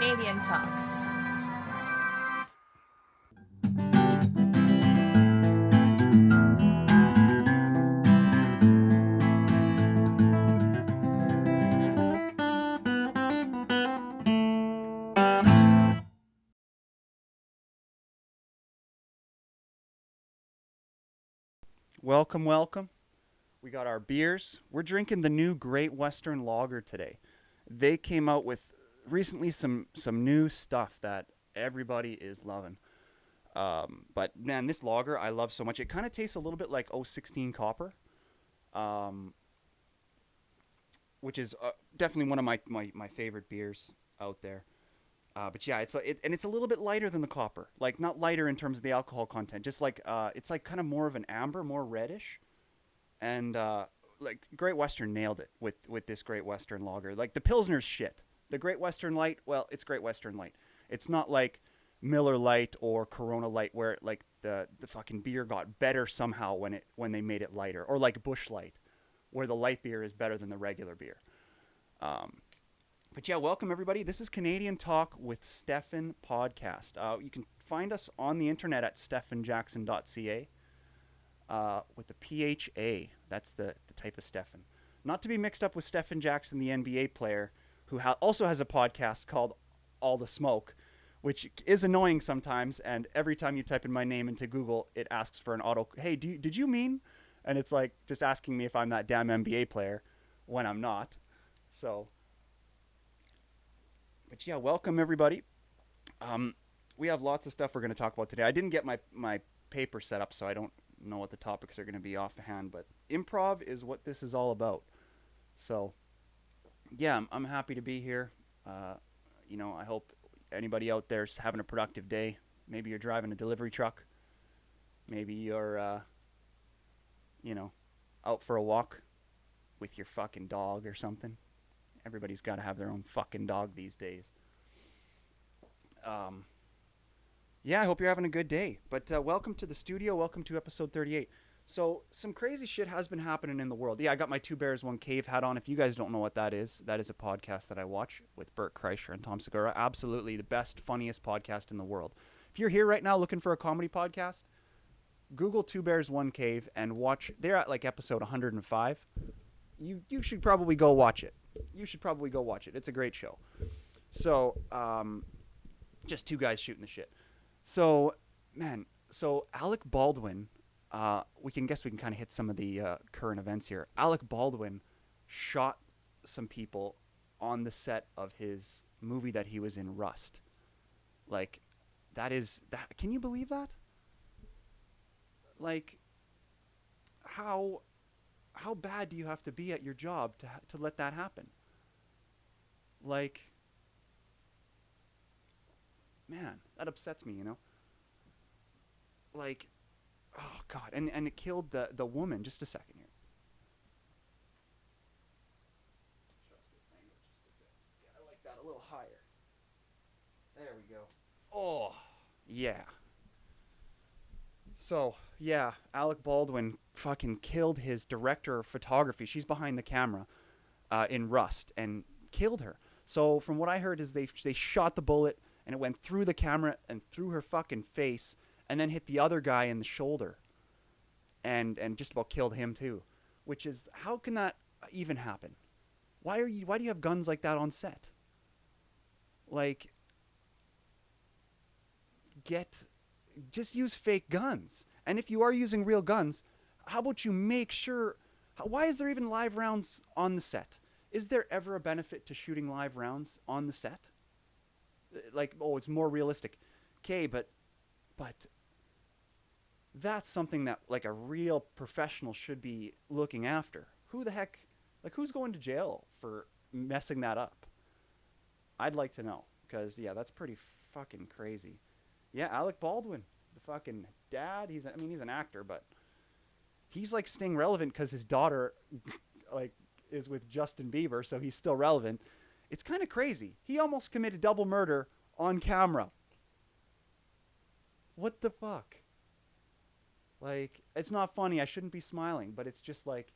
Canadian Talk. Welcome, welcome. We got our beers. We're drinking the new Great Western Lager today. They came out with recently some new stuff that everybody is loving. But man, this lager I love so much. It kind of tastes a little bit like 016 Copper, um, which is definitely one of my favorite beers out there. But yeah, and it's a little bit lighter than the Copper. Like not lighter in terms of the alcohol content, just like it's like kind of more of an amber, more reddish. And like Great Western nailed it with this Great Western lager. Like the Pilsner's shit. The Great Western Light, well, it's Great Western Light. It's not like Miller Light or Corona Light where like the fucking beer got better somehow when they made it lighter, or like Busch Light where the light beer is better than the regular beer. Um, but yeah, welcome everybody. This is Canadian Talk with Stephan podcast. You can find us on the internet at stephanjackson.ca. With the PHA. That's the type of Stephan. Not to be mixed up with Stephan Jackson, the NBA player, who also has a podcast called All the Smoke, which is annoying sometimes. And every time you type in my name into Google, it asks for an auto. Hey, did you mean? And it's like just asking me if I'm that damn NBA player when I'm not. So, but yeah, welcome everybody. Um, we have lots of stuff we're going to talk about today. I didn't get my paper set up, so I don't know what the topics are going to be offhand, but improv is what this is all about. So, yeah, I'm happy to be here. I hope anybody out there's having a productive day. Maybe you're driving a delivery truck. Maybe you're, you know, out for a walk with your fucking dog or something. Everybody's got to have their own fucking dog these days. Um, yeah, I hope you're having a good day. But welcome to the studio. Welcome to episode 38. So, some crazy shit has been happening in the world. Yeah, I got my Two Bears, One Cave hat on. If you guys don't know what that is a podcast that I watch with Bert Kreischer and Tom Segura. Absolutely the best, funniest podcast in the world. If you're here right now looking for a comedy podcast, Google Two Bears, One Cave and watch. They're at like episode 105. You should probably go watch it. It's a great show. So, just two guys shooting the shit. So, man, Alec Baldwin, we can kind of hit some of the current events here. Alec Baldwin shot some people on the set of his movie that he was in, Rust. Like, that. Can you believe that? Like, how bad do you have to be at your job to let that happen? Like, man, that upsets me, Like, oh god, and it killed the woman. Just a second here. Adjust this angle just a bit. Yeah, I like that a little higher. There we go. Oh, yeah. So, yeah, Alec Baldwin fucking killed his director of photography. She's behind the camera in Rust and killed her. So, from what I heard is they shot the bullet and it went through the camera and through her fucking face and then hit the other guy in the shoulder and just about killed him too. Which is, how can that even happen? Why do you have guns like that on set? Like, just use fake guns. And if you are using real guns, how about you make sure? Why is there even live rounds on the set? Is there ever a benefit to shooting live rounds on the set? Like, oh, it's more realistic. Okay, but that's something that like a real professional should be looking after. Who the heck, like, who's going to jail for messing that up? I'd like to know, because yeah, that's pretty fucking crazy. Yeah, Alec Baldwin, the fucking dad. He's an actor, but he's like staying relevant because his daughter, like, is with Justin Bieber, so he's still relevant. It's kind of crazy. He almost committed double murder on camera. What the fuck? Like, it's not funny. I shouldn't be smiling, but it's just like,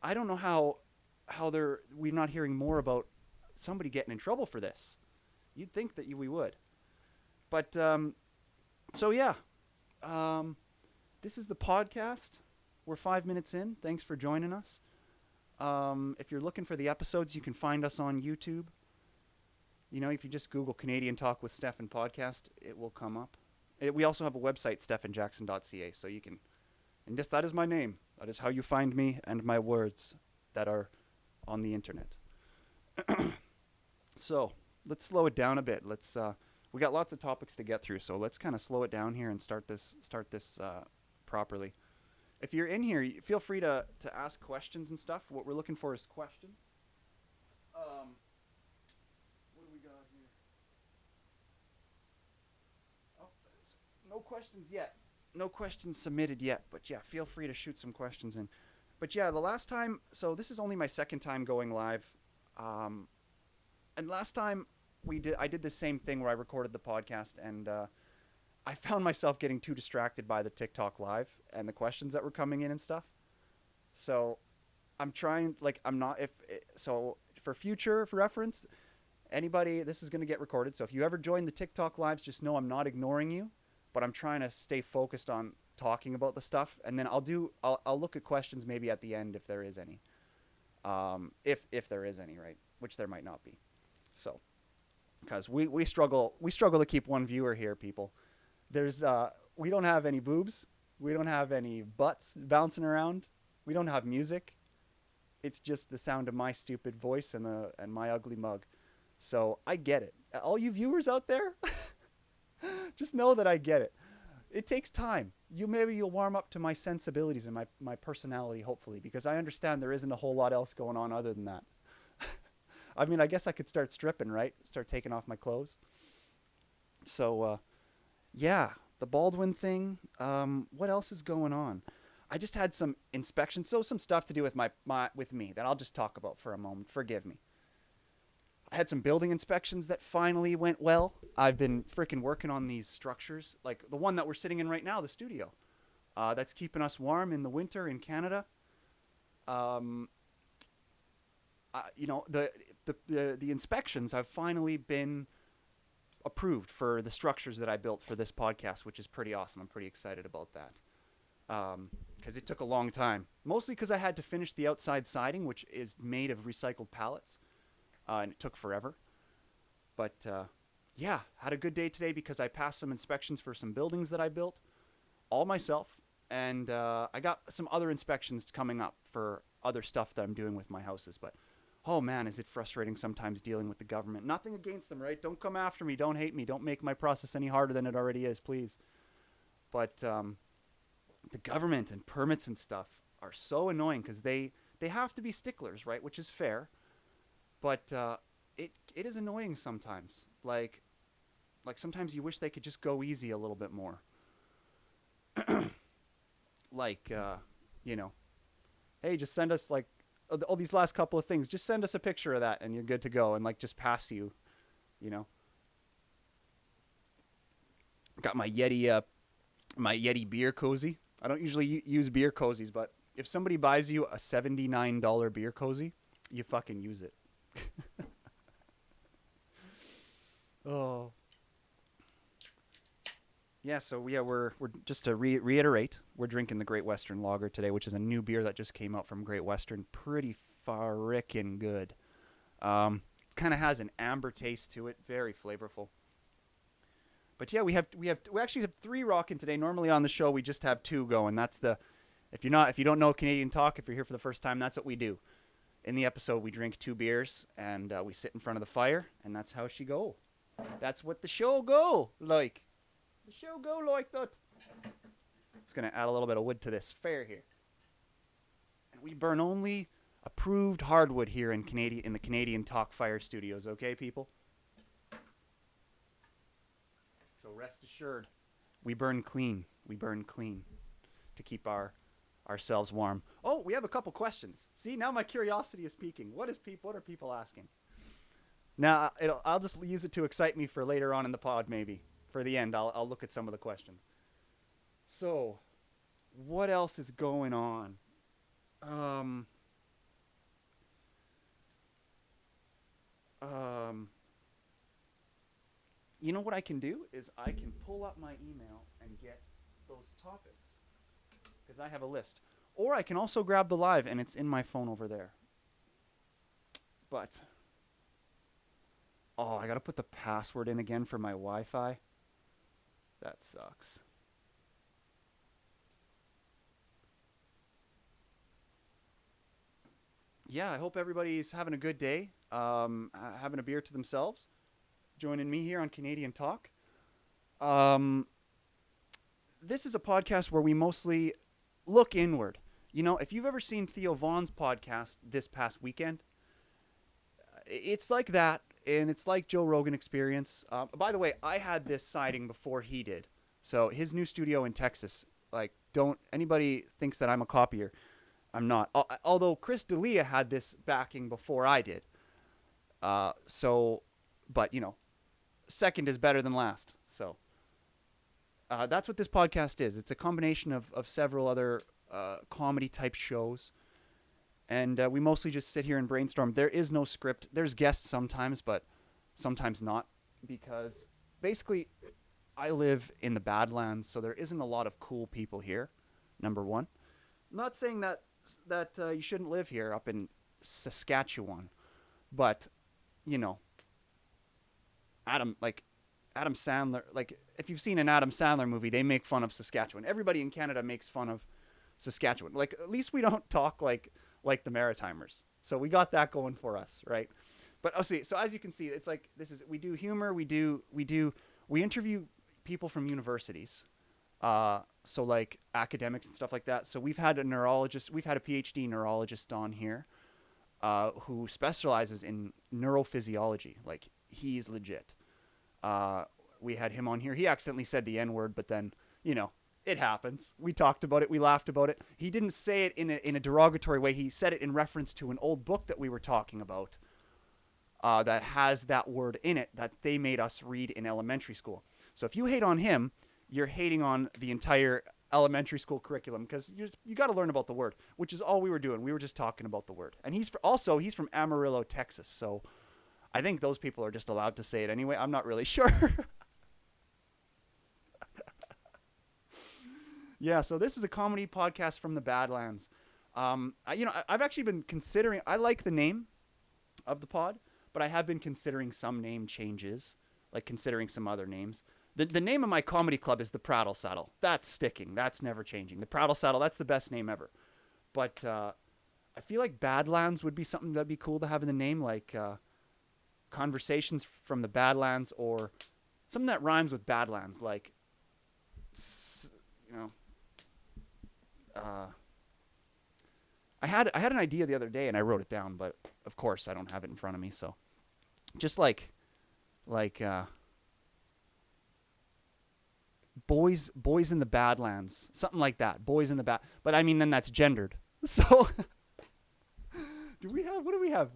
I don't know how we're not hearing more about somebody getting in trouble for this. You'd think that we would. But so yeah, um, this is the podcast. We're 5 minutes in. Thanks for joining us. If you're looking for the episodes, you can find us on YouTube. You know, if you just Google Canadian Talk with Stephan podcast, it will come up. We also have a website, stephanjackson.ca, so you can. And yes, that is my name. That is how you find me and my words that are on the internet. So let's slow it down a bit. We got lots of topics to get through, so let's kind of slow it down here and start this properly. If you're in here, feel free to ask questions and stuff. What we're looking for is questions. What do we got here? Oh, no questions yet. No questions submitted yet, but yeah, feel free to shoot some questions in. But yeah, the last time, so this is only my second time going live. And last time I did the same thing where I recorded the podcast, and I found myself getting too distracted by the TikTok live and the questions that were coming in and stuff. So I'm trying, like, I'm not, so for future reference, anybody, this is going to get recorded. So if you ever join the TikTok lives, just know I'm not ignoring you, but I'm trying to stay focused on talking about the stuff. And then I'll look at questions maybe at the end if there is any. If there is any, right? Which there might not be. So, because we struggle to keep one viewer here, people. We don't have any boobs. We don't have any butts bouncing around. We don't have music. It's just the sound of my stupid voice and my ugly mug. So I get it. All you viewers out there, just know that I get it. It takes time. Maybe you'll warm up to my sensibilities and my personality, hopefully, because I understand there isn't a whole lot else going on other than that. I mean, I guess I could start stripping, right? Start taking off my clothes. So, yeah, the Baldwin thing. What else is going on? I just had some inspections, so some stuff to do with with me that I'll just talk about for a moment. Forgive me. I had some building inspections that finally went well. I've been freaking working on these structures, like the one that we're sitting in right now, the studio. That's keeping us warm in the winter in Canada. You know, the inspections have finally been approved for the structures that I built for this podcast, which is pretty awesome. I'm pretty excited about that. Because it took a long time. Mostly because I had to finish the outside siding, which is made of recycled pallets. And it took forever. But, yeah, had a good day today because I passed some inspections for some buildings that I built all myself. And I got some other inspections coming up for other stuff that I'm doing with my houses. But, oh, man, is it frustrating sometimes dealing with the government. Nothing against them, right? Don't come after me. Don't hate me. Don't make my process any harder than it already is, please. But the government and permits and stuff are so annoying because they have to be sticklers, right? Which is fair. But it is annoying sometimes. Like sometimes you wish they could just go easy a little bit more. Like, you know, hey, just send us, like, all these last couple of things. Just send us a picture of that and you're good to go. And, like, just pass you, you know. Got my Yeti beer cozy. I don't usually use beer cozies, but if somebody buys you a $79 beer cozy, you fucking use it. Oh. Yeah, so yeah, we're just to reiterate, we're drinking the Great Western Lager today, which is a new beer that just came out from Great Western. Pretty frickin' good. It kind of has an amber taste to it, very flavorful. But yeah, we actually have 3 rocking today. Normally on the show we just have 2 going. That's if you don't know Canadian Talk, if you're here for the first time, that's what we do. In the episode, we drink 2 beers and we sit in front of the fire, and that's how she go. That's what the show go like. The show go like that. Just gonna add a little bit of wood to this fire here. And we burn only approved hardwood here in the Canadian Talk Fire Studios, okay, people? So rest assured, we burn clean. We burn clean to keep ourselves warm. Oh, we have a couple questions. See, now my curiosity is peaking. What are people asking? Now, I'll just use it to excite me for later on in the pod, maybe. For the end, I'll look at some of the questions. So, what else is going on? You know what I can do is I can pull up my email and get those topics because I have a list. Or I can also grab the live and it's in my phone over there. But oh, I got to put the password in again for my Wi-Fi. That sucks. Yeah, I hope everybody's having a good day, having a beer to themselves, joining me here on Canadian Talk. Um, this is a podcast where we mostly look inward. You know, if you've ever seen Theo Vaughn's podcast this past weekend, it's like that, and it's like Joe Rogan Experience. By the way, I had this sighting before he did. So his new studio in Texas, like, don't anybody thinks that I'm a copier. I'm not. Although Chris D'Elia had this backing before I did. So, but you know, second is better than last. So that's what this podcast is. It's a combination of several other comedy type shows. And we mostly just sit here and brainstorm. There is no script. There's guests sometimes, but sometimes not. Because basically, I live in the Badlands, so there isn't a lot of cool people here, number one. I'm not saying that you shouldn't live here up in Saskatchewan, but, you know, Adam Sandler, like if you've seen an Adam Sandler movie, they make fun of Saskatchewan. Everybody in Canada makes fun of Saskatchewan. Like at least we don't talk like the Maritimers. So we got that going for us, right? But oh, see, so as you can see, it's like this is we do humor, we interview people from universities, so like academics and stuff like that. So we've had a neurologist, we've had a PhD neurologist on here, who specializes in neurophysiology. Like he's legit. Uh, we had him on here. He accidentally said the N word, but then, you know, it happens. We talked about it. We laughed about it. He didn't say it in a derogatory way. He said it in reference to an old book that we were talking about, that has that word in it that they made us read in elementary school. So if you hate on him, you're hating on the entire elementary school curriculum because you got to learn about the word, which is all we were doing. We were just talking about the word. And he's from Amarillo, Texas. So I think those people are just allowed to say it anyway. I'm not really sure. Yeah, so this is a comedy podcast from the Badlands. I've actually been considering. I like the name of the pod, but I have been considering some name changes, like considering some other names. The name of my comedy club is the Prattle Saddle. That's sticking. That's never changing. The Prattle Saddle. That's the best name ever. But I feel like Badlands would be something that'd be cool to have in the name, like Conversations from the Badlands, or something that rhymes with Badlands, like you know. I had an idea the other day and I wrote it down, but of course I don't have it in front of me. So just like boys in the Badlands, something like that. Boys in the bad, but I mean then that's gendered. So what do we have?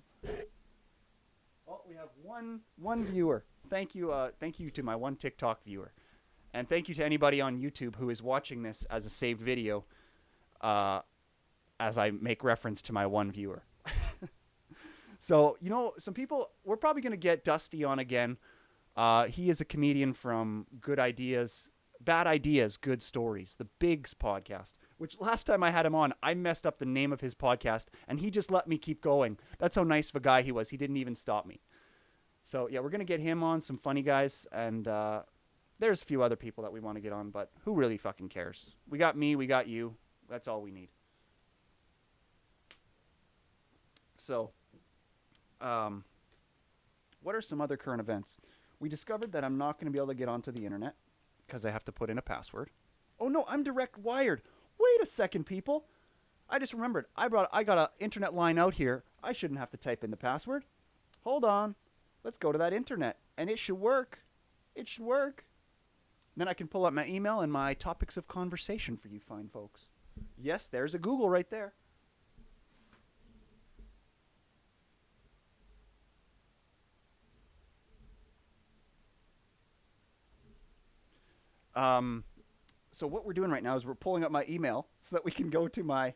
Oh, we have one viewer. Thank you to my one TikTok viewer, and thank you to anybody on YouTube who is watching this as a saved video. As I make reference to my one viewer. So, you know, some people, we're probably going to get Dusty on again. He is a comedian from Bad Ideas, Good Stories, the Bigs podcast, which last time I had him on, I messed up the name of his podcast, and he just let me keep going. That's how nice of a guy he was. He didn't even stop me. So, yeah, we're going to get him on, some funny guys, and there's a few other people that we want to get on, but who really fucking cares? We got me, we got you. That's all we need. So, what are some other current events? We discovered that I'm not going to be able to get onto the internet because I have to put in a password. Oh no, I'm direct wired. Wait a second, people. I just remembered. I got an internet line out here. I shouldn't have to type in the password. Hold on. Let's go to that internet, and it should work. It should work. Then I can pull up my email and my topics of conversation for you fine folks. Yes, there's a Google right there. So what we're doing right now is we're pulling up my email so that we can go to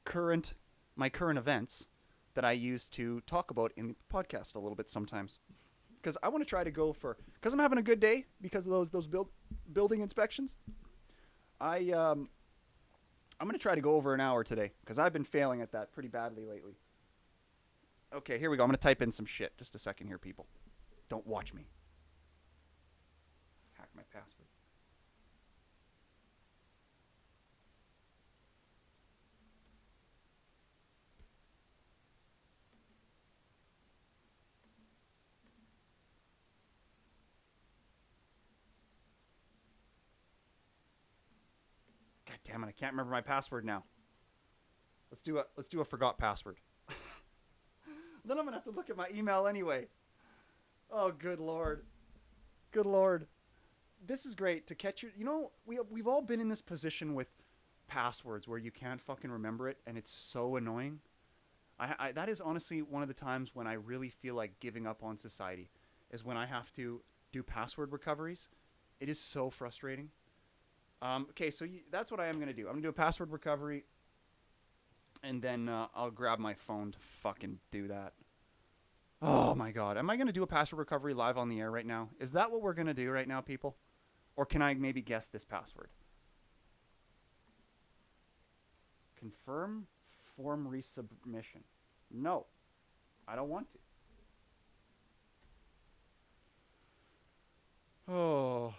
current my current events that I use to talk about in the podcast a little bit sometimes. because I want to try to go for because I'm having a good day because of those building inspections. I I'm gonna try to go over an hour today because I've been failing at that pretty badly lately. Okay, here we go. I'm gonna type in some shit. Just a second here, people. Don't watch me. Hack my passwords. God damn it! I can't remember my password now. Let's do a forgot password. Then I'm gonna have to look at my email anyway. Oh, good lord, good lord. This is great to catch your. You know, we've all been in this position with passwords where you can't fucking remember it, and it's so annoying. I that is honestly one of the times when I really feel like giving up on society, is when I have to do password recoveries. It is so frustrating. Okay, so that's what I am gonna do. I'm gonna do a password recovery, and then I'll grab my phone to fucking do that. Oh my god, am I gonna do a password recovery live on the air right now? Is that what we're gonna do right now, people? Or can I maybe guess this password? Confirm form resubmission. No, I don't want to. Oh,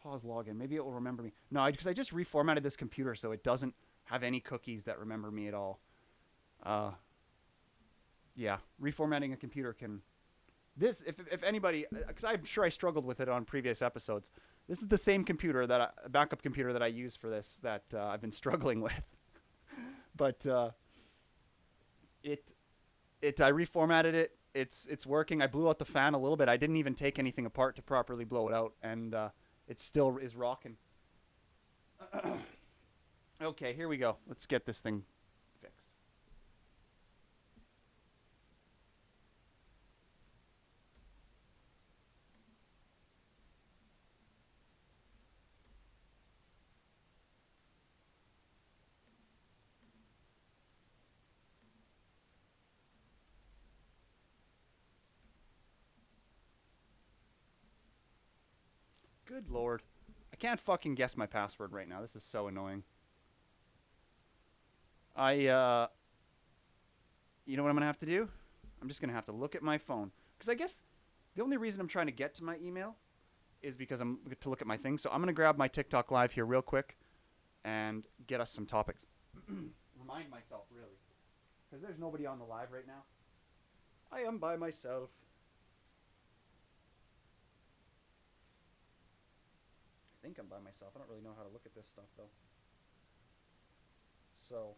pause login. Maybe it will remember me. No, because I just reformatted this computer so it doesn't have any cookies that remember me at all. Uh, yeah, reformatting a computer can. This, if anybody, because I'm sure I struggled with it on previous episodes. This is the same computer a backup computer that I use for this that I've been struggling with. But it I reformatted it. It's working. I blew out the fan a little bit. I didn't even take anything apart to properly blow it out, and it still is rocking. Okay, here we go. Let's get this thing fixed. Good lord. I can't fucking guess my password right now. This is so annoying. I you know what I'm going to have to do? I'm just going to have to look at my phone cuz I guess the only reason I'm trying to get to my email is because I'm to look at my thing. So I'm going to grab my TikTok live here real quick and get us some topics. Remind myself really cuz there's nobody on the live right now. I am by myself. I think I'm by myself. I don't really know how to look at this stuff though. So,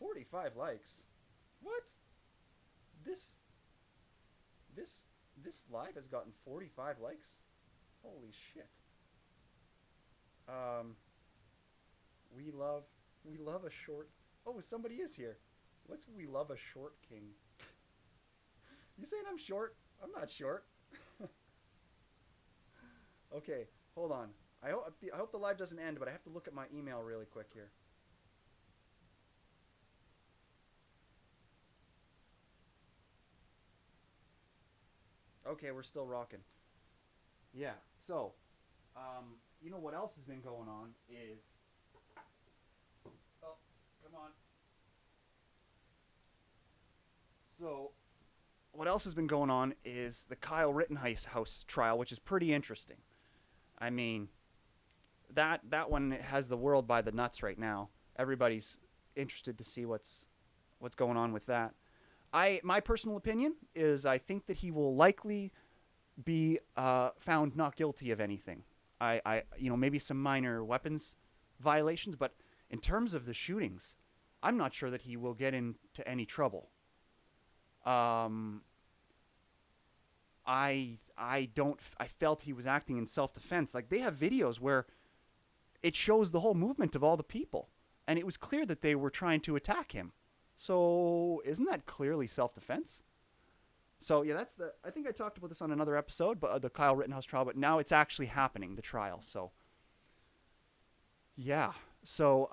45 likes. What? This this this live has gotten 45 likes? Holy shit. Um we love a short. Oh, somebody is here. What's we love a short king? You saying I'm short? I'm not short. Okay, hold on. I hope the live doesn't end, but I have to look at my email really quick here. Okay, we're still rocking. Yeah. So, you know what else has been going on is oh, come on. So, what else has been going on is the Kyle Rittenhouse trial, which is pretty interesting. I mean, that one has the world by the nuts right now. Everybody's interested to see what's going on with that. My personal opinion is I think that he will likely be found not guilty of anything. Maybe some minor weapons violations, but in terms of the shootings, I'm not sure that he will get into any trouble. Um, I don't. I felt he was acting in self defense. Like they have videos where it shows the whole movement of all the people, and it was clear that they were trying to attack him. So isn't that clearly self defense? So yeah, that's the. I think I talked about this on another episode, but the Kyle Rittenhouse trial. But now it's actually happening, the trial. So yeah, so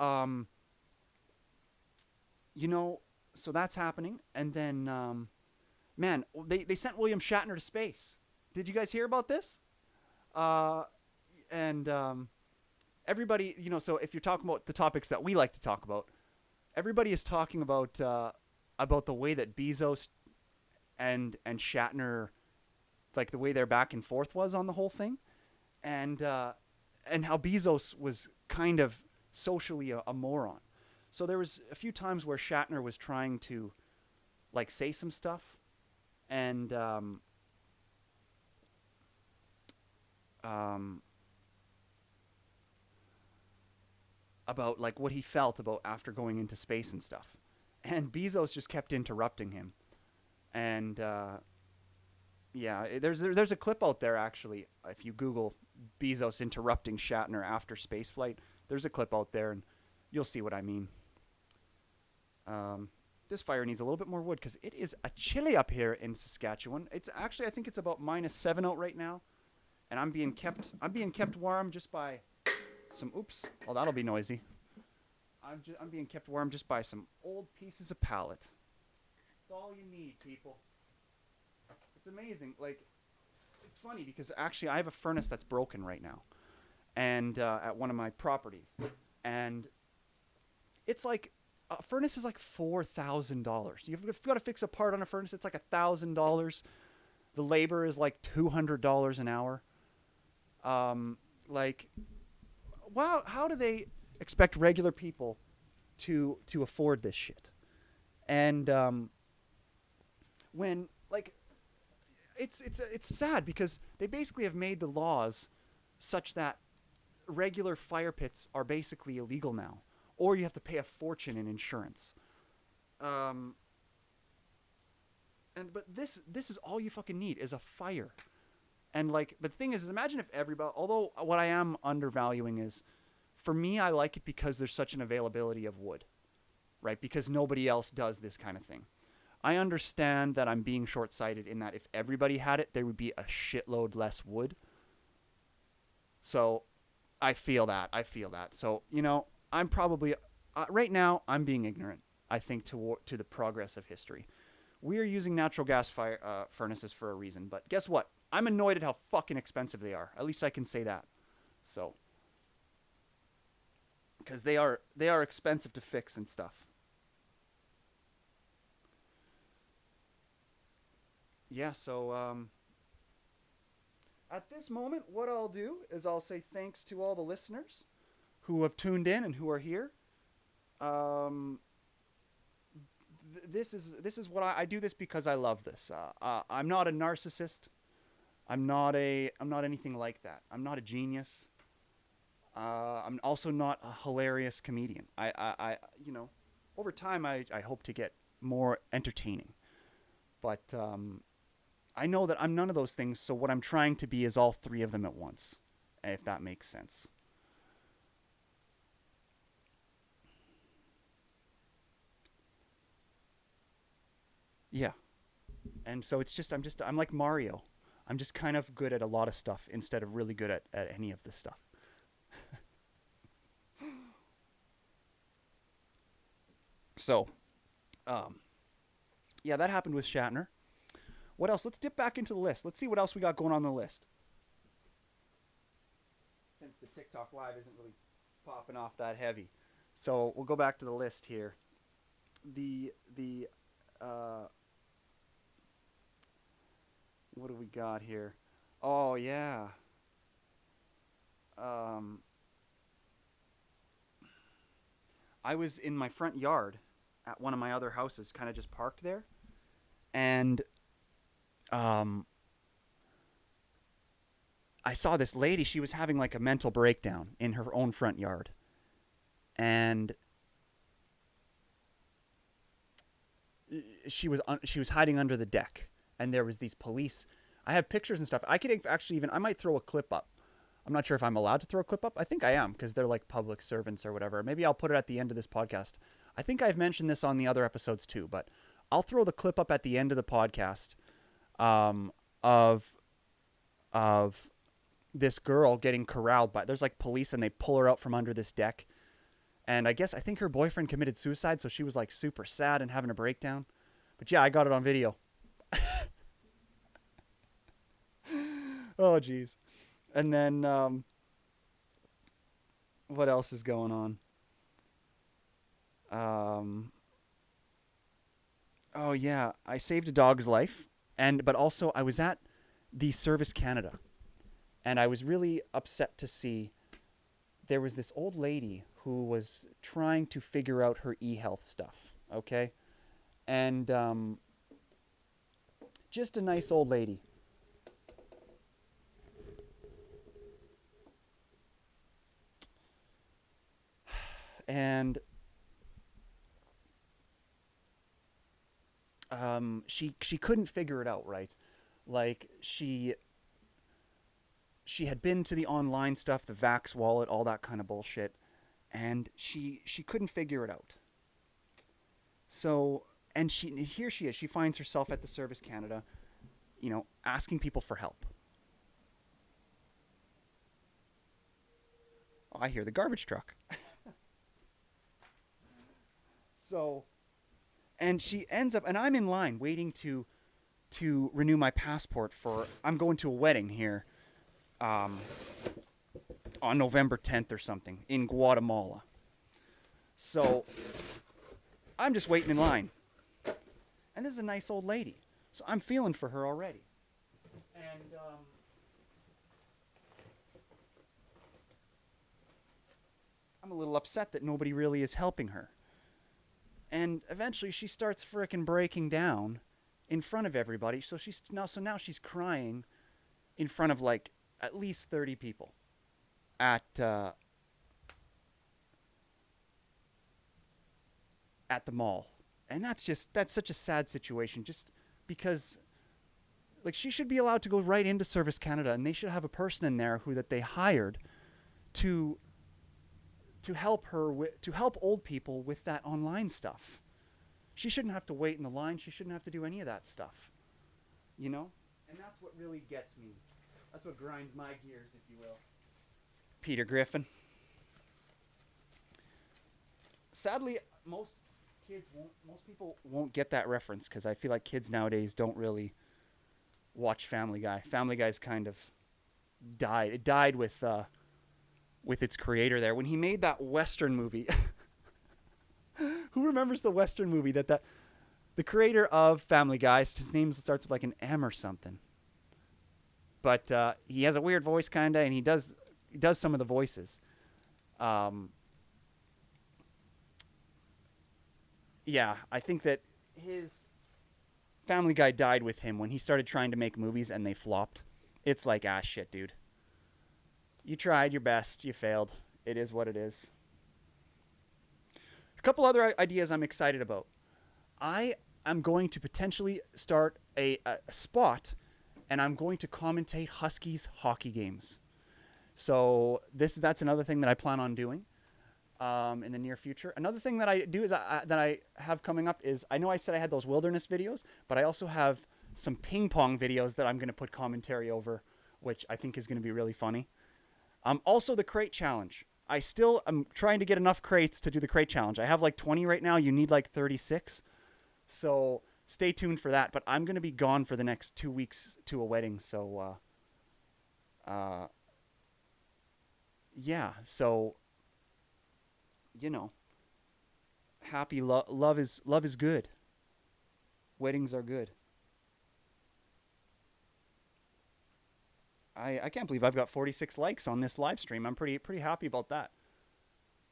you know, so that's happening, and then man, they sent William Shatner to space. Did you guys hear about this? Uh, and everybody, so if you're talking about the topics that we like to talk about, everybody is talking about the way that Bezos and Shatner, like the way their back and forth was on the whole thing, and how Bezos was kind of socially a moron. So there was a few times where Shatner was trying to like say some stuff, and um, about like what he felt about after going into space and stuff, and Bezos just kept interrupting him, and yeah, there's a clip out there actually. If you Google Bezos interrupting Shatner after spaceflight, there's a clip out there, and you'll see what I mean. This fire needs a little bit more wood because it is a chilly up here in Saskatchewan. It's actually, I think it's about -7 out right now, and I'm being kept warm just by some. Oops, well that'll be noisy. I'm being kept warm just by some old pieces of pallet. It's all you need, people. It's amazing. Like, it's funny because actually I have a furnace that's broken right now, and at one of my properties, and it's like a furnace is like $4,000. You've got to fix a part on a furnace. It's like $1,000. The labor is like $200 an hour. Like, wow, how do they expect regular people to afford this shit? And when like it's sad because they basically have made the laws such that regular fire pits are basically illegal now, or you have to pay a fortune in insurance. But this is all you fucking need is a fire. And like, but the thing is imagine if everybody. Although what I am undervaluing is, for me, I like it because there's such an availability of wood, right? Because nobody else does this kind of thing. I understand that I'm being short-sighted in that if everybody had it, there would be a shitload less wood. So I feel that. So, I'm probably, right now, I'm being ignorant, I think, to the progress of history. We are using natural gas furnaces for a reason, but guess what? I'm annoyed at how fucking expensive they are. At least I can say that. So, because they are expensive to fix and stuff. Yeah, so at this moment, what I'll do is I'll say thanks to all the listeners who have tuned in and who are here. Um, this is what I do this because I love this. I'm not a narcissist. I'm not anything like that. I'm not a genius. I'm also not a hilarious comedian. Over time, I hope to get more entertaining. But I know that I'm none of those things, so what I'm trying to be is all three of them at once, if that makes sense. Yeah. And so it's just I'm like Mario. I'm just kind of good at a lot of stuff instead of really good at any of this stuff. So, um, yeah, that happened with Shatner. What else? Let's dip back into the list. Let's see what else we got going on the list. Since the TikTok live isn't really popping off that heavy, so we'll go back to the list here. The uh, what do we got here? Oh yeah. Um, I was in my front yard at one of my other houses, kind of just parked there, and um, I saw this lady. She was having like a mental breakdown in her own front yard, and she was hiding under the deck, and there was these police. I have pictures and stuff. I could actually even I might throw a clip up. I'm not sure if I'm allowed to throw a clip up. I think I am because they're like public servants or whatever. Maybe I'll put it at the end of this podcast. I think I've mentioned this on the other episodes too, but I'll throw the clip up at the end of the podcast of this girl getting corralled by there's like police and they pull her out from under this deck. And I think her boyfriend committed suicide, so she was like super sad and having a breakdown. But yeah, I got it on video. Oh, jeez. And then what else is going on? Um, oh yeah, I saved a dog's life, and but also I was at the Service Canada, and I was really upset to see there was this old lady who was trying to figure out her e-health stuff. Okay, and just a nice old lady. And she couldn't figure it out right. Like she had been to the online stuff, the Vax wallet, all that kind of bullshit, and she couldn't figure it out. So and here she is. She finds herself at the Service Canada, asking people for help. Oh, I hear the garbage truck. So and she ends up, and I'm in line waiting to renew my passport for. I'm going to a wedding here, um, on November 10th or something in Guatemala. So I'm just waiting in line, and this is a nice old lady. So I'm feeling for her already, and I'm a little upset that nobody really is helping her. And eventually, she starts frickin' breaking down in front of everybody. So now she's crying in front of like at least 30 people at at the mall, and that's such a sad situation. Just because like she should be allowed to go right into Service Canada, and they should have a person in there who that they hired to to help old people with that online stuff. She shouldn't have to wait in the line. She shouldn't have to do any of that stuff, you know. And that's what really gets me. That's what grinds my gears, if you will. Peter Griffin. Sadly, most people won't get that reference because I feel like kids nowadays don't really watch Family Guy. Family Guy's kind of died. It died with its creator there when he made that Western movie. Who remembers the Western movie that the creator of Family Guy? His name starts with like an M or something, but he has a weird voice kinda, and he does some of the voices. Um, yeah, I think that his Family Guy died with him when he started trying to make movies and they flopped. It's like, ah, shit, dude. You tried your best, you failed. It is what it is. A couple other ideas I'm excited about. I am going to potentially start a spot, and I'm going to commentate Huskies hockey games. So that's another thing that I plan on doing in the near future. Another thing that I do is that I have coming up is I know I said I had those wilderness videos, but I also have some ping pong videos that I'm going to put commentary over, which I think is going to be really funny. Also, the crate challenge. I still am trying to get enough crates to do the crate challenge. I have like 20 right now. You need like 36. So stay tuned for that. But I'm going to be gone for the next 2 weeks to a wedding. So, yeah. So, you know, love is good. Weddings are good. I can't believe I've got 46 likes on this live stream. I'm pretty happy about that.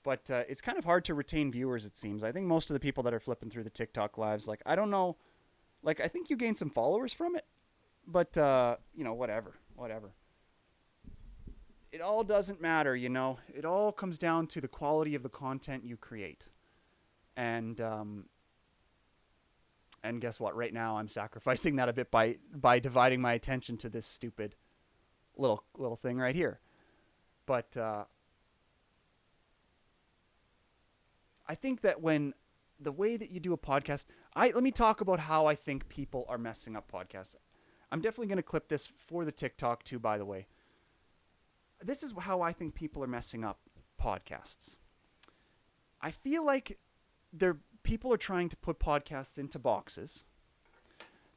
But it's kind of hard to retain viewers, it seems. I think most of the people that are flipping through the TikTok lives, like I don't know, like I think you gained some followers from it, but whatever. It all doesn't matter, you know. It all comes down to the quality of the content you create, and and guess what? Right now, I'm sacrificing that a bit by dividing my attention to this stupid little thing right here. But I think that when the way that you do a podcast, let me talk about how I think people are messing up podcasts. I'm definitely going to clip this for the TikTok too, by the way. This is how I think people are messing up podcasts. I feel like people are trying to put podcasts into boxes.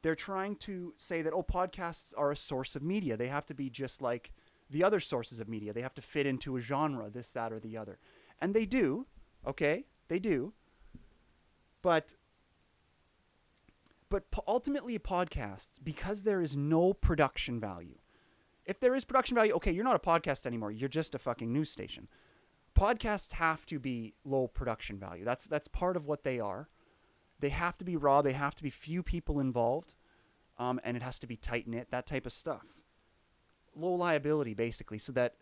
They're trying to say that, oh, podcasts are a source of media. They have to be just like the other sources of media. They have to fit into a genre, this, that, or the other. And they do, okay? They do. But ultimately, podcasts, because there is no production value. If there is production value, okay, you're not a podcast anymore. You're just a fucking news station. Podcasts have to be low production value. That's part of what they are. They have to be raw. They have to be few people involved, and it has to be tight knit. That type of stuff. Low liability, basically, so that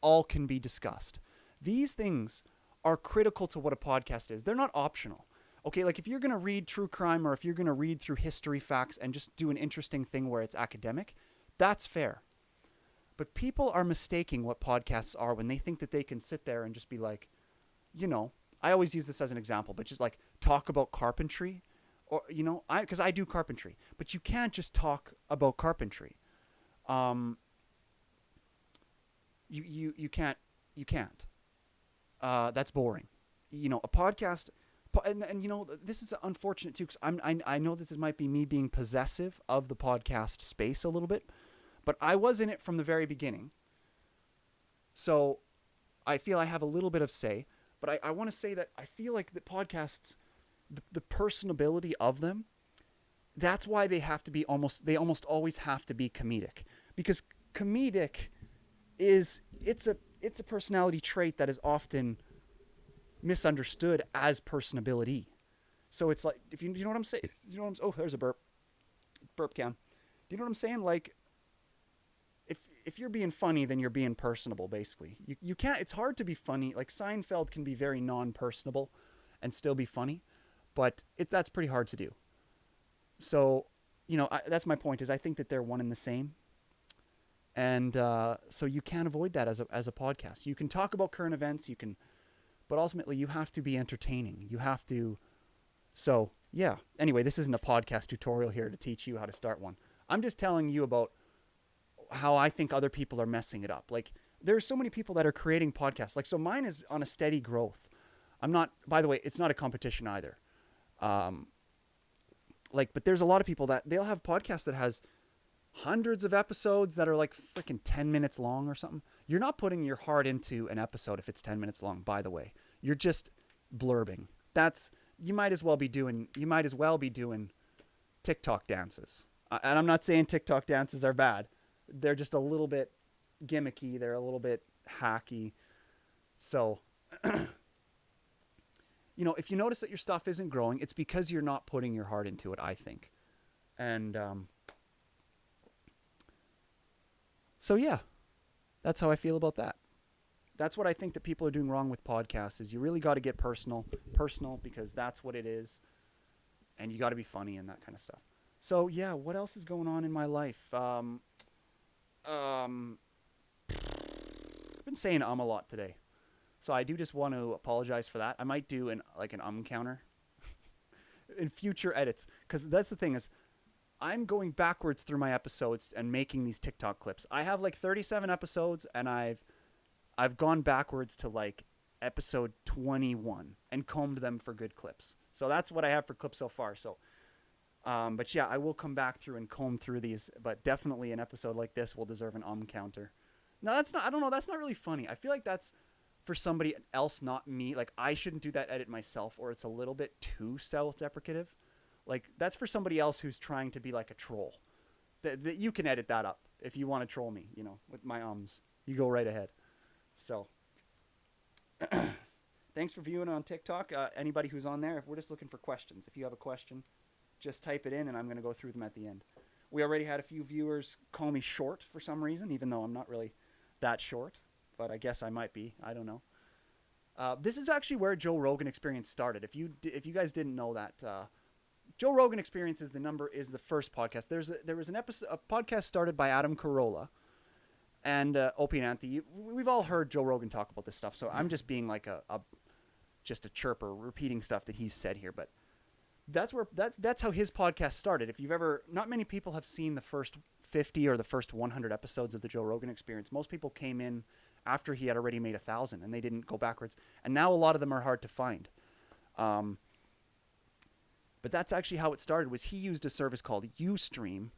all can be discussed. These things are critical to what a podcast is. They're not optional. Okay, like if you're going to read true crime or if you're going to read through history facts and just do an interesting thing where it's academic, that's fair. But people are mistaking what podcasts are when they think that they can sit there and just be like, I always use this as an example, but just like talk about carpentry or, because I do carpentry, but you can't just talk about carpentry. You can't. That's boring. A podcast, and this is unfortunate too, because I know that this might be me being possessive of the podcast space a little bit, but I was in it from the very beginning. So I feel I have a little bit of say, but I want to say that I feel like the podcasts, the personability of them, that's why they almost always have to be comedic, because comedic it's a personality trait that is often misunderstood as personability. So it's like, if you know what I'm saying, oh, there's a burp cam. Do you know what I'm saying? Like, if you're being funny, then you're being personable, basically. You can't, it's hard to be funny. Like Seinfeld can be very non-personable and still be funny, but that's pretty hard to do. So, that's my point, is I think that they're one and the same. And so you can't avoid that as a podcast. You can talk about current events, but ultimately you have to be entertaining. You have to. So yeah. Anyway, this isn't a podcast tutorial here to teach you how to start one. I'm just telling you about how I think other people are messing it up. Like, there's so many people that are creating podcasts. Like, so mine is on a steady growth. I'm not. By the way, it's not a competition either. But there's a lot of people that they'll have podcasts that has hundreds of episodes that are like freaking 10 minutes long or something. You're not putting your heart into an episode if it's 10 minutes long, by the way. You're just blurbing. You might as well be doing TikTok dances. And I'm not saying TikTok dances are bad. They're just a little bit gimmicky. They're a little bit hacky. So, if you notice that your stuff isn't growing, it's because you're not putting your heart into it, I think. And, so yeah, that's how I feel about that. That's what I think that people are doing wrong with podcasts, is you really got to get personal because that's what it is. And you got to be funny and that kind of stuff. So yeah, what else is going on in my life? I've been saying a lot today. So I do just want to apologize for that. I might do an counter in future edits, because that's the thing is, I'm going backwards through my episodes and making these TikTok clips. I have like 37 episodes, and I've gone backwards to like episode 21 and combed them for good clips. So that's what I have for clips so far. So, but yeah, I will come back through and comb through these. But definitely an episode like this will deserve an counter. No, that's not. I don't know. That's not really funny. I feel like that's for somebody else, not me. Like, I shouldn't do that edit myself, or it's a little bit too self-deprecative. Like, that's for somebody else who's trying to be like a troll. That you can edit that up if you want to troll me, with my ums. You go right ahead. So, thanks for viewing on TikTok. Anybody who's on there, we're just looking for questions. If you have a question, just type it in, and I'm going to go through them at the end. We already had a few viewers call me short for some reason, even though I'm not really that short. But I guess I might be. I don't know. This is actually where Joe Rogan Experience started. If you guys didn't know that, Joe Rogan Experience is the first podcast. There was a podcast started by Adam Carolla and Opie and Anthony. We've all heard Joe Rogan talk about this stuff, so I'm just being like just a chirper, repeating stuff that he's said here. But that's how his podcast started. If you've ever, not many people have seen the first 50 or the first 100 episodes of the Joe Rogan Experience. Most people came in after he had already made 1,000, and they didn't go backwards. And now a lot of them are hard to find. But that's actually how it started. Was he used a service called UStream,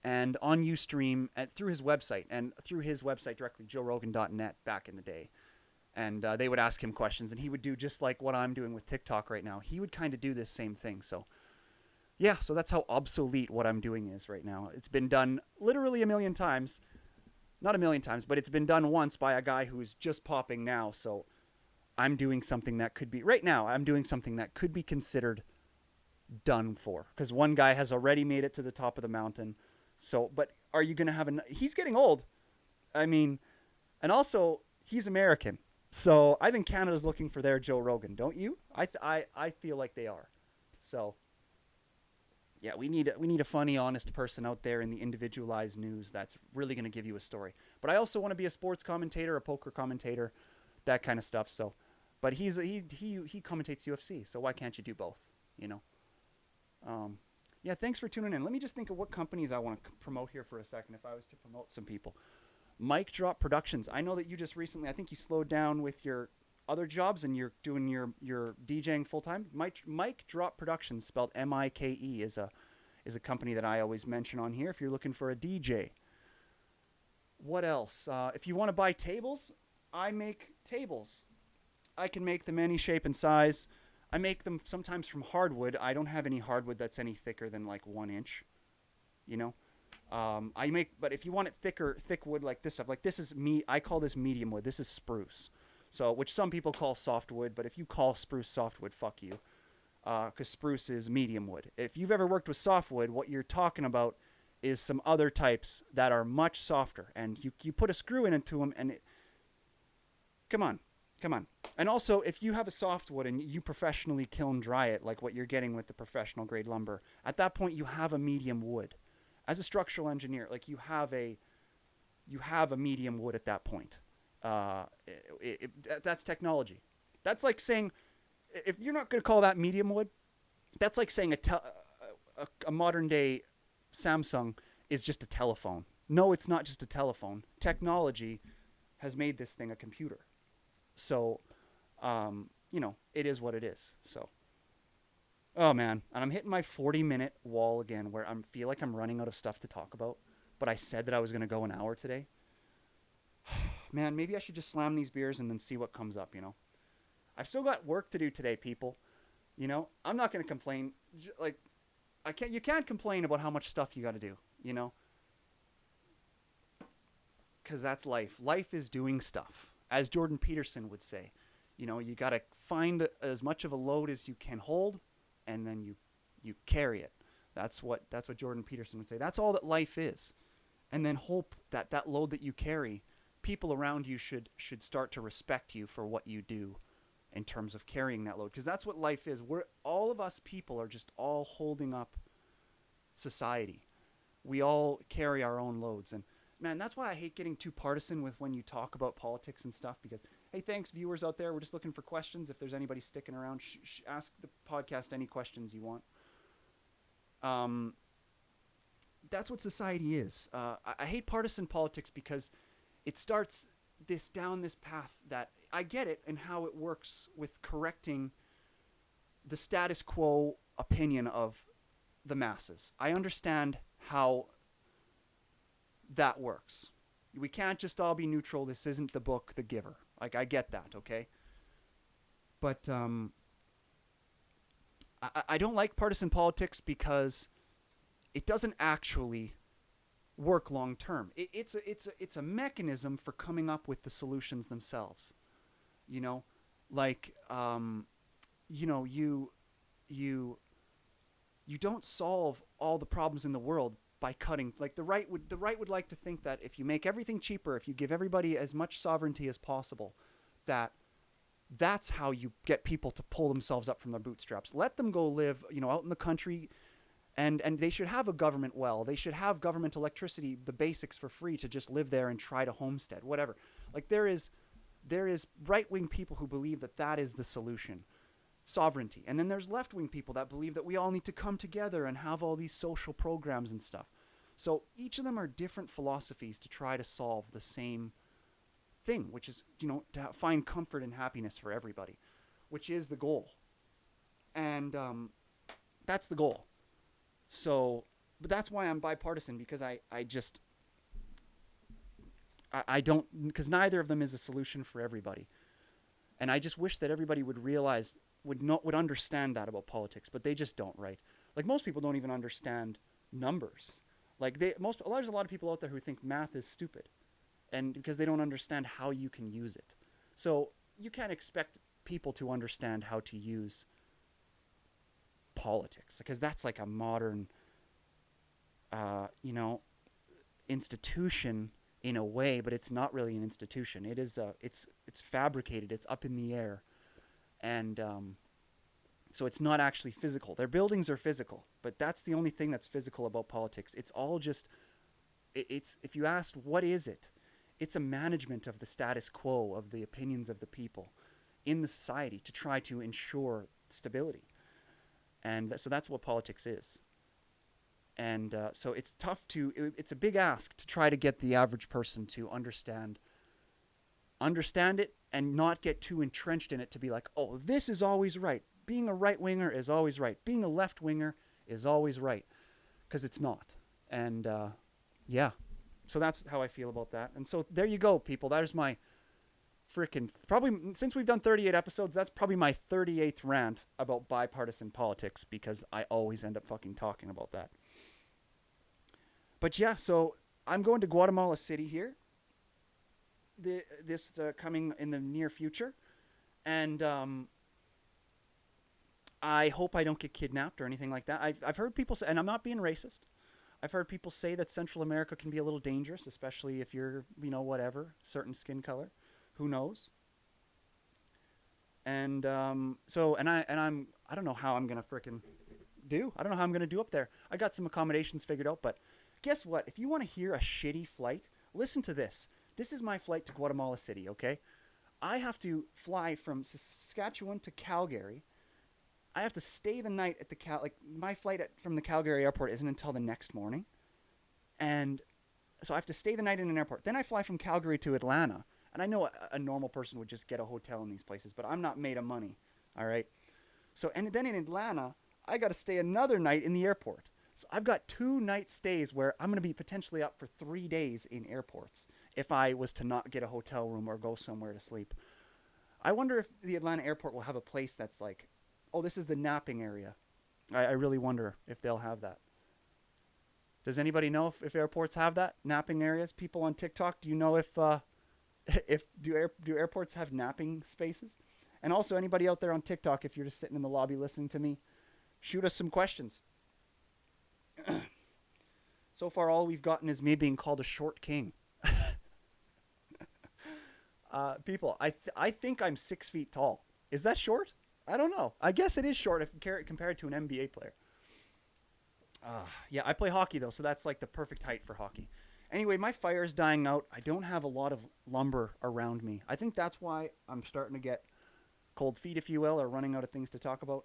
and on UStream through his website directly, joerogan.net back in the day. And they would ask him questions, and he would do just like what I'm doing with TikTok right now. He would kind of do this same thing. So yeah, so that's how obsolete what I'm doing is right now. It's been done literally a million times. Not a million times, but it's been done once by a guy who's just popping now. So I'm doing something that could be, right now, I'm doing something that could be considered done for. Because one guy has already made it to the top of the mountain. So, but are you going to have he's getting old. I mean, and also, he's American. So I think Canada's looking for their Joe Rogan, don't you? I feel like they are. So yeah, we need a funny, honest person out there in the individualized news that's really going to give you a story. But I also want to be a sports commentator, a poker commentator, that kind of stuff. So, but he commentates UFC, so why can't you do both? You know. Um, yeah, thanks for tuning in. Let me just think of what companies I want to promote here for a second. If I was to promote some people, Mike Drop Productions. I know that you just recently, I think you slowed down with your other jobs and you're doing your DJing full time. Mike Drop Productions, spelled Mike, is a company that I always mention on here if you're looking for a DJ. What else? If you want to buy tables, I make tables. I can make them any shape and size. I make them sometimes from hardwood. I don't have any hardwood that's any thicker than like 1 inch. You know, but if you want it thick wood like this stuff, like this is me. I call this medium wood. This is spruce. So, which some people call softwood, but if you call spruce softwood, fuck you, because spruce is medium wood. If you've ever worked with softwood, what you're talking about is some other types that are much softer, and you put a screw into them, and come on, come on. And also, if you have a softwood and you professionally kiln dry it, like what you're getting with the professional grade lumber, at that point you have a medium wood. As a structural engineer, like you have a medium wood at that point. That's technology. That's like saying, if you're not going to call that medium wood, that's like saying a modern day Samsung is just a telephone. No, it's not just a telephone. Technology has made this thing a computer. So, it is what it is. So, oh man, and I'm hitting my 40-minute wall again, where I feel like I'm running out of stuff to talk about. But I said that I was going to go an hour today. Man, maybe I should just slam these beers and then see what comes up. I've still got work to do today, people. I'm not going to complain. Like, you can't complain about how much stuff you got to do. Because that's life. Life is doing stuff, as Jordan Peterson would say. You got to find as much of a load as you can hold, and then you carry it. That's what Jordan Peterson would say. That's all that life is. And then hope that load that you carry, people around you should start to respect you for what you do in terms of carrying that load. Because that's what life is. All of us people are just all holding up society. We all carry our own loads. And man, that's why I hate getting too partisan with when you talk about politics and stuff, because, hey, thanks, viewers out there. We're just looking for questions. If there's anybody sticking around, ask the podcast any questions you want. That's what society is. I hate partisan politics because it starts down this path that I get it and how it works with correcting the status quo opinion of the masses. I understand how that works. We can't just all be neutral. This isn't the book The Giver. Like, I get that, okay? But I don't like partisan politics because it doesn't actually work long term. It's a mechanism for coming up with the solutions themselves. Like you don't solve all the problems in the world by cutting. Like the right would like to think that if you make everything cheaper, if you give everybody as much sovereignty as possible, that's how you get people to pull themselves up from their bootstraps. Let them go live, out in the country, and they should have a government well. They should have government electricity, the basics for free to just live there and try to homestead, whatever. Like there is right-wing people who believe that is the solution. Sovereignty. And then there's left-wing people that believe that we all need to come together and have all these social programs and stuff. So each of them are different philosophies to try to solve the same thing, which is, to find comfort and happiness for everybody, which is the goal. And That's the goal. So, but that's why I'm bipartisan, because I don't, because neither of them is a solution for everybody. And I just wish that everybody would realize, would understand that about politics, but they just don't, right? Like most people don't even understand numbers. Like there's a lot of people out there who think math is stupid, and because they don't understand how you can use it. So you can't expect people to understand how to use politics, because that's like a modern, you know, institution in a way, but it's not really an institution. It is it's fabricated. It's up in the air, and so it's not actually physical. Their buildings are physical, but that's the only thing that's physical about politics. It's all just it's if you asked what is it, it's a management of the status quo, of the opinions of the people in the society to try to ensure stability, and so that's what politics is. And so it's tough it's a big ask to try to get the average person to understand it and not get too entrenched in it, to be like, oh, this is always right. Being a right winger is always right. Being a left winger is always right, because it's not. And yeah, so that's how I feel about that. And so there you go, people. That is my freaking, probably, since we've done 38 episodes, that's probably my 38th rant about bipartisan politics, because I always end up fucking talking about that. But yeah, so I'm going to Guatemala City here. This coming in the near future, and I hope I don't get kidnapped or anything like that. I've heard people say, and I'm not being racist, I've heard people say that Central America can be a little dangerous, especially if you're, whatever, certain skin color. Who knows? And I don't know how I'm gonna frickin' do. I don't know how I'm gonna do up there. I got some accommodations figured out, but guess what? If you want to hear a shitty flight, listen to this. This is my flight to Guatemala City, okay? I have to fly from Saskatchewan to Calgary. I have to stay the night at my flight from the Calgary airport isn't until the next morning. And so I have to stay the night in an airport. Then I fly from Calgary to Atlanta. And I know a normal person would just get a hotel in these places, but I'm not made of money, all right? So, and then in Atlanta, I got to stay another night in the airport. So I've got 2 night stays where I'm going to be potentially up for 3 days in airports if I was to not get a hotel room or go somewhere to sleep. I wonder if the Atlanta airport will have a place that's like, oh, this is the napping area. I really wonder if they'll have that. Does anybody know if airports have that? Napping areas? People on TikTok, do you know if do airports have napping spaces? And also, anybody out there on TikTok, if you're just sitting in the lobby listening to me, shoot us some questions. So far, all we've gotten is me being called a short king. People, I think I'm 6 feet tall. Is that short? I don't know. I guess it is short if compared to an NBA player. Yeah, I play hockey, though, so that's like the perfect height for hockey. Anyway, my fire is dying out. I don't have a lot of lumber around me. I think that's why I'm starting to get cold feet, if you will, or running out of things to talk about.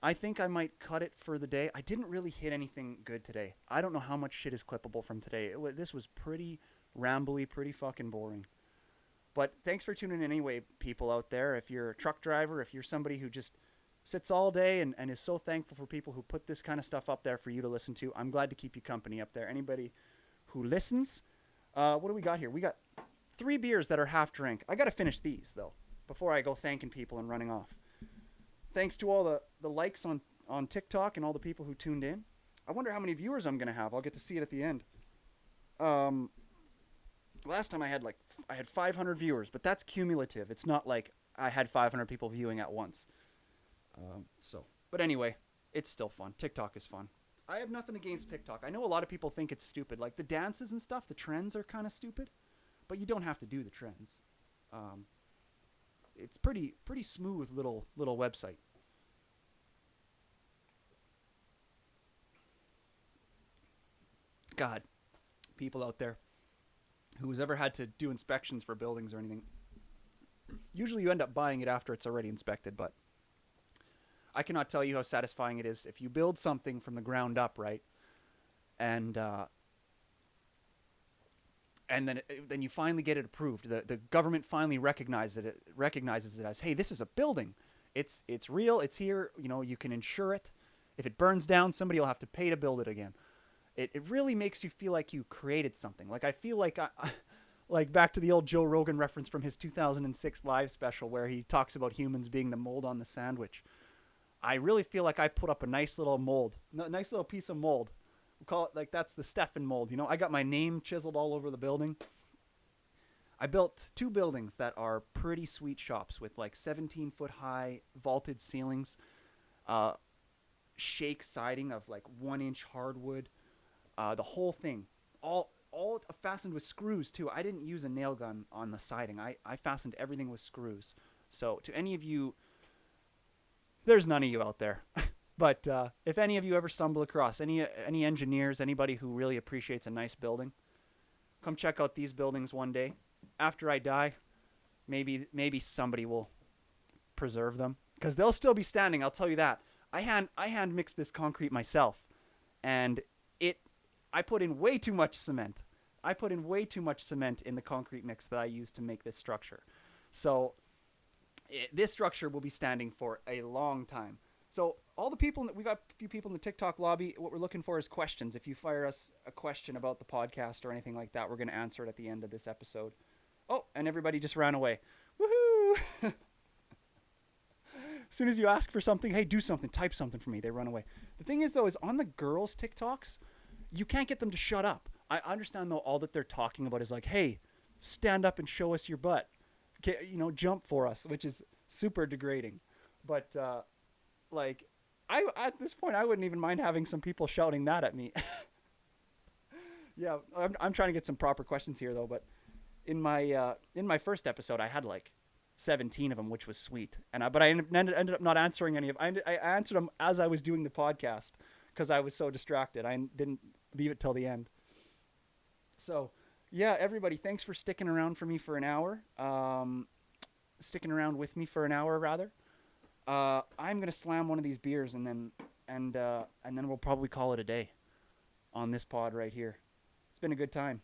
I think I might cut it for the day. I didn't really hit anything good today. I don't know how much shit is clippable from today. This was pretty rambly, pretty fucking boring. But thanks for tuning in anyway, people out there. If you're a truck driver, if you're somebody who just sits all day and is so thankful for people who put this kind of stuff up there for you to listen to, I'm glad to keep you company up there. Anybody who listens, what do we got here? We got 3 beers that are half drank. I got to finish these, though, before I go thanking people and running off. Thanks to all the likes on TikTok and all the people who tuned in. I wonder how many viewers I'm going to have. I'll get to see it at the end. Last time I had 500 viewers, but that's cumulative. It's not like I had 500 people viewing at once. But anyway, it's still fun. TikTok is fun. I have nothing against TikTok. I know a lot of people think it's stupid. Like the dances and stuff, the trends are kind of stupid, but you don't have to do the trends. It's pretty smooth little website. God, people out there who's ever had to do inspections for buildings or anything, usually you end up buying it after it's already inspected, but I cannot tell you how satisfying it is if you build something from the ground up, right? And then you finally get it approved. The government finally recognizes it as, hey, this is a building. It's real. It's here. You can insure it. If it burns down, somebody will have to pay to build it again. It really makes you feel like you created something. Like I feel like like back to the old Joe Rogan reference from his 2006 live special where he talks about humans being the mold on the sandwich. I really feel like I put up a nice little mold, nice little piece of mold. We'll call it like that's the Stephan mold. You know, I got my name chiseled all over the building. I built two buildings that are pretty sweet shops with like 17-foot high vaulted ceilings, uh, shake siding of like 1 inch hardwood, the whole thing, all fastened with screws too. I didn't use a nail gun on the siding. I fastened everything with screws. So to any of you, there's none of you out there. But if any of you ever stumble across any engineers, anybody who really appreciates a nice building, come check out these buildings one day. After I die, maybe somebody will preserve them because they'll still be standing. I'll tell you that. I hand mixed this concrete myself, and I put in way too much cement. I put in way too much cement in the concrete mix that I used to make this structure. So this structure will be standing for a long time. So all the people, we got a few people in the TikTok lobby. What we're looking for is questions. If you fire us a question about the podcast or anything like that, we're going to answer it at the end of this episode. Oh, and everybody just ran away. Woohoo! As soon as you ask for something, hey, do something, type something for me, they run away. The thing is, though, is on the girls' TikToks, you can't get them to shut up. I understand, though, all that they're talking about is like, hey, stand up and show us your butt. Okay, jump for us, which is super degrading. But, like, at this point, I wouldn't even mind having some people shouting that at me. Yeah, I'm trying to get some proper questions here, though, but in my first episode, I had like 17 of them, which was sweet. But I ended up not answering any of them. I answered them as I was doing the podcast because I was so distracted. I didn't leave it till the end. So, yeah, everybody, thanks for sticking around for me for an hour. Sticking around with me for an hour, rather. I'm gonna slam one of these beers and then we'll probably call it a day on this pod right here. It's been a good time.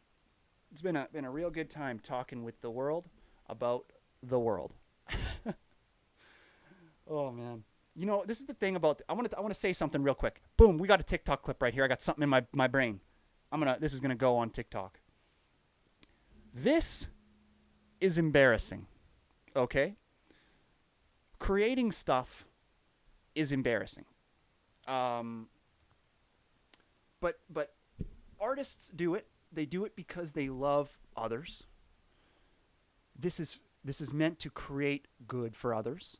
It's been a real good time talking with the world about the world. Oh man, this is the thing about. I want to say something real quick. Boom, we got a TikTok clip right here. I got something in my brain. This is gonna go on TikTok. This is embarrassing. Okay. Creating stuff is embarrassing. But artists do it. They do it because they love others. This is meant to create good for others.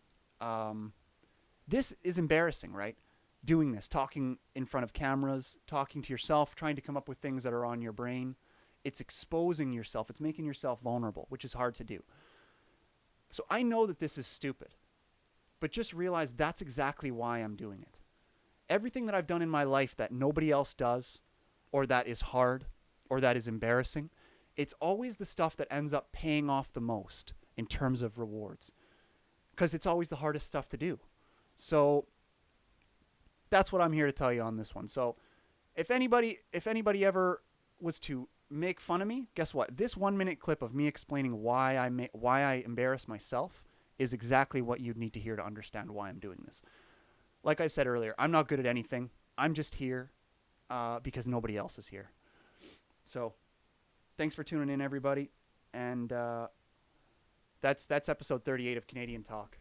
This is embarrassing, right? Doing this, talking in front of cameras, talking to yourself, trying to come up with things that are on your brain. It's exposing yourself. It's making yourself vulnerable, which is hard to do. So I know that this is stupid, but just realize that's exactly why I'm doing it. Everything that I've done in my life that nobody else does, or that is hard, or that is embarrassing, it's always the stuff that ends up paying off the most in terms of rewards. Because it's always the hardest stuff to do. So that's what I'm here to tell you on this one. So if anybody ever was to make fun of me, guess what? This 1-minute clip of me explaining why I embarrass myself is exactly what you'd need to hear to understand why I'm doing this. Like I said earlier, I'm not good at anything. I'm just here because nobody else is here. So, thanks for tuning in, everybody. And that's episode 38 of Canadian Talk.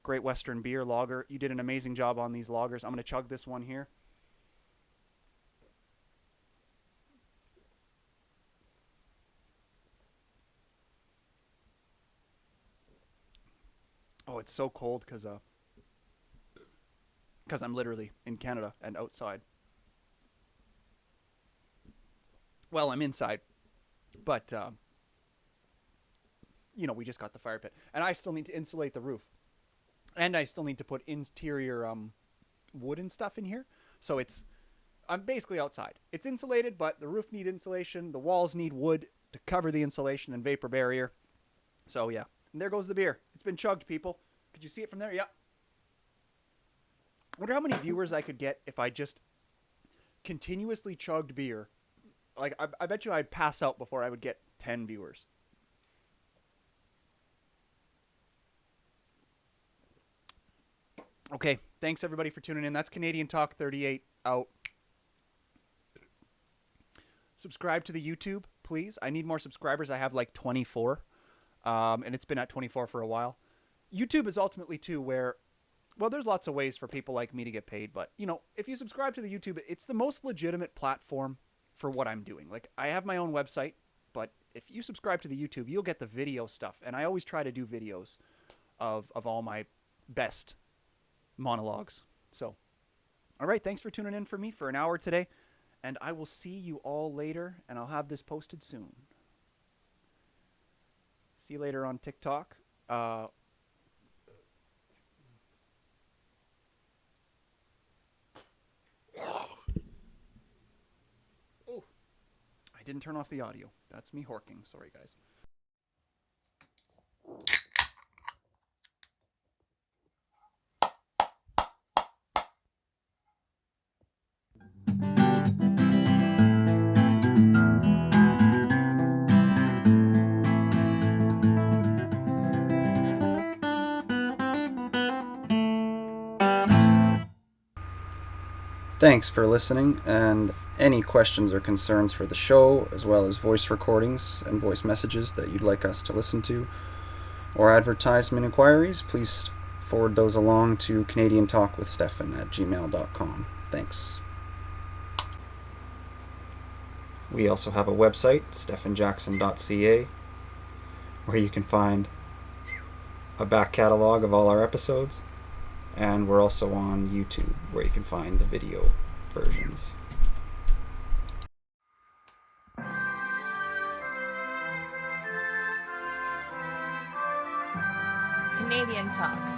Great Western beer lager. You did an amazing job on these lagers. I'm going to chug this one here. Oh, it's so cold because I'm literally in Canada and outside. Well, I'm inside, but, we just got the fire pit. And I still need to insulate the roof. And I still need to put interior wood and stuff in here. So I'm basically outside. It's insulated, but the roof needs insulation. The walls need wood to cover the insulation and vapor barrier. So, yeah. And there goes the beer. It's been chugged, people. Could you see it from there? Yeah. I wonder how many viewers I could get if I just continuously chugged beer. Like, I bet you I'd pass out before I would get 10 viewers. Okay, thanks everybody for tuning in. That's Canadian Talk 38 out. Subscribe to the YouTube, please. I need more subscribers. I have like 24, and it's been at 24 for a while. YouTube is ultimately too where, well, there's lots of ways for people like me to get paid, but if you subscribe to the YouTube, it's the most legitimate platform for what I'm doing. Like I have my own website, but if you subscribe to the YouTube, you'll get the video stuff, and I always try to do videos of all my best monologues. So, all right, thanks for tuning in for me for an hour today, and I will see you all later, and I'll have this posted soon. See you later on TikTok. Oh, I didn't turn off the audio. That's me horking. Sorry, guys. Thanks for listening, and any questions or concerns for the show, as well as voice recordings and voice messages that you'd like us to listen to, or advertisement inquiries, please forward those along to canadiantalkwithstephan@gmail.com. Thanks. We also have a website, stephanjackson.ca, where you can find a back catalog of all our episodes, and we're also on YouTube, where you can find the video versions. Canadian Talk.